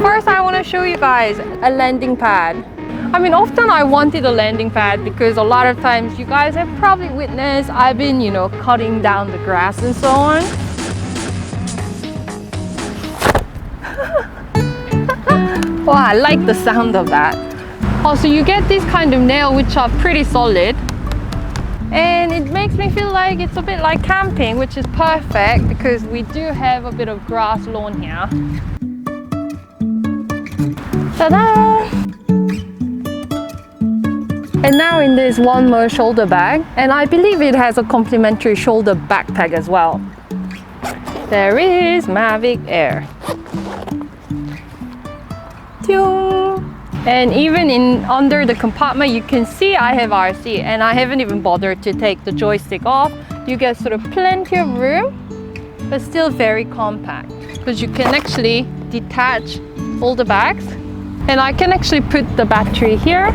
First, I want to show you guys a landing pad. I mean, often I wanted a landing pad because a lot of times you guys have probably witnessed I've been, cutting down the grass and so on. Wow, I like the sound of that. Also, you get this kind of nail which are pretty solid. And it makes me feel like it's a bit like camping, which is perfect because we do have a bit of grass lawn here. Ta-da! And now in this one more shoulder bag, and I believe it has a complimentary shoulder backpack as well. There is MAVIC Air. And even under the compartment, you can see I have RC, and I haven't even bothered to take the joystick off. You get sort of plenty of room, but still very compact because you can actually detach all the bags. And I can actually put the battery here,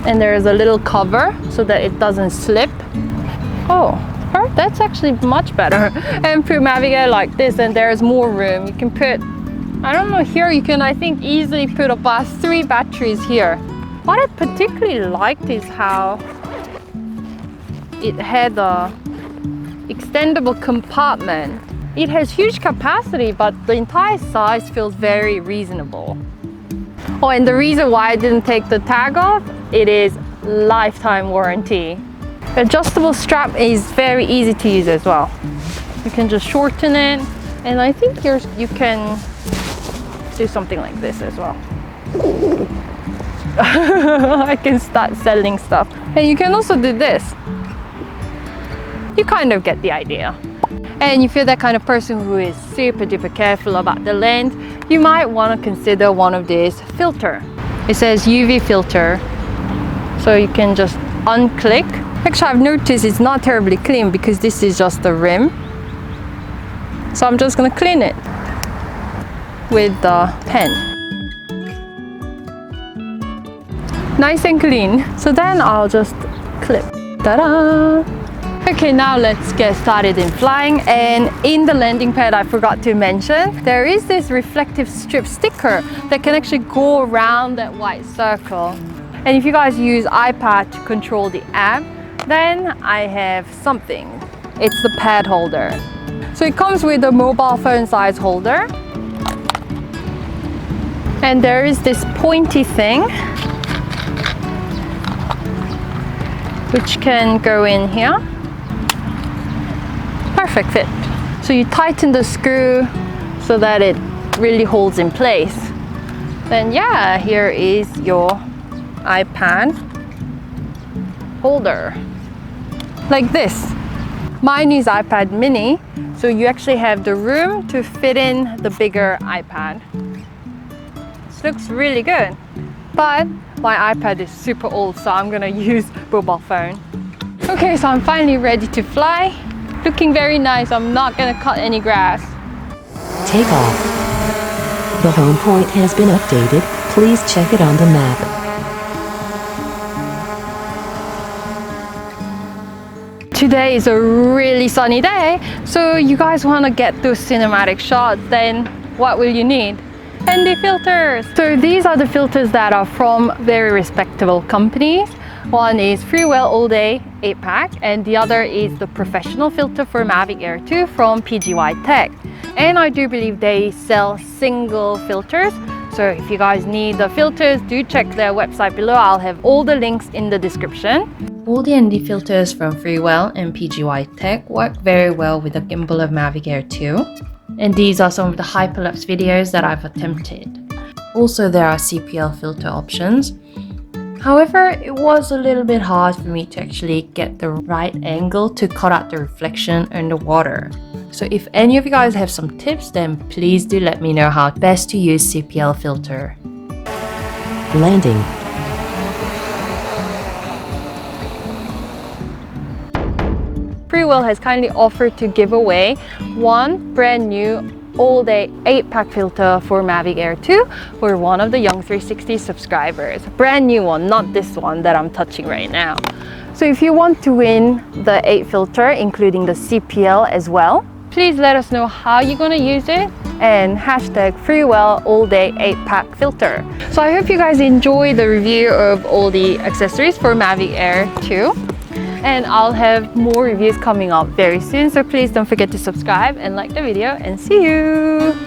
and there is a little cover so that it doesn't slip. Oh, that's actually much better. And put MAVIC Air like this, and there's more room. You can put, I don't know, here you can, I think, easily put about 3 batteries here. What I particularly liked is how it had a extendable compartment. It has huge capacity, but the entire size feels very reasonable. Oh, and the reason why I didn't take the tag off, it is lifetime warranty. Adjustable strap is very easy to use as well. You can just shorten it, and I think you can do something like this as well. I can start selling stuff. And you can also do this. You kind of get the idea. And if you're that kind of person who is super duper careful about the lens, you might want to consider one of these filter. It says UV filter, so you can just unclick. Actually, I've noticed it's not terribly clean because this is just the rim. So I'm just going to clean it with the pen. Nice and clean. So then I'll just clip. Ta-da! Okay, now let's get started in flying. And in the landing pad, I forgot to mention, there is this reflective strip sticker that can actually go around that white circle. And if you guys use iPad to control the app, then I have something. It's the pad holder. So it comes with a mobile phone size holder. And there is this pointy thing which can go in here. Perfect fit. So you tighten the screw so that it really holds in place. Then yeah, here is your iPad holder. Like this. Mine is iPad mini, so you actually have the room to fit in the bigger iPad. This looks really good. But my iPad is super old, so I'm gonna use mobile phone. Okay, so I'm finally ready to fly. Looking very nice. I'm not gonna cut any grass. Take off. The home point has been updated. Please check it on the map. Today is a really sunny day, so you guys want to get those cinematic shots, then what will you need? ND filters. So these are the filters that are from very respectable companies. One is FREEWELL All Day 8-pack, and the other is the professional filter for MAVIC Air 2 from PGYTECH. And I do believe they sell single filters. So if you guys need the filters, do check their website below. I'll have all the links in the description. All the ND filters from FREEWELL and PGYTECH work very well with the gimbal of MAVIC Air 2. And these are some of the hyperlapse videos that I've attempted. Also, there are CPL filter options. However, it was a little bit hard for me to actually get the right angle to cut out the reflection underwater. So if any of you guys have some tips, then please do let me know how best to use CPL filter. Landing. FREEWELL has kindly offered to give away one brand new all-day 8-pack filter for MAVIC Air 2 for one of the Young 360 subscribers. Brand new one, not this one that I'm touching right now. So if you want to win the 8 filter, including the CPL as well, please let us know how you're gonna use it, and hashtag FREEWELL all day 8-pack filter. So I hope you guys enjoy the review of all the accessories for MAVIC Air 2. And I'll have more reviews coming up very soon, so please don't forget to subscribe and like the video, and see you!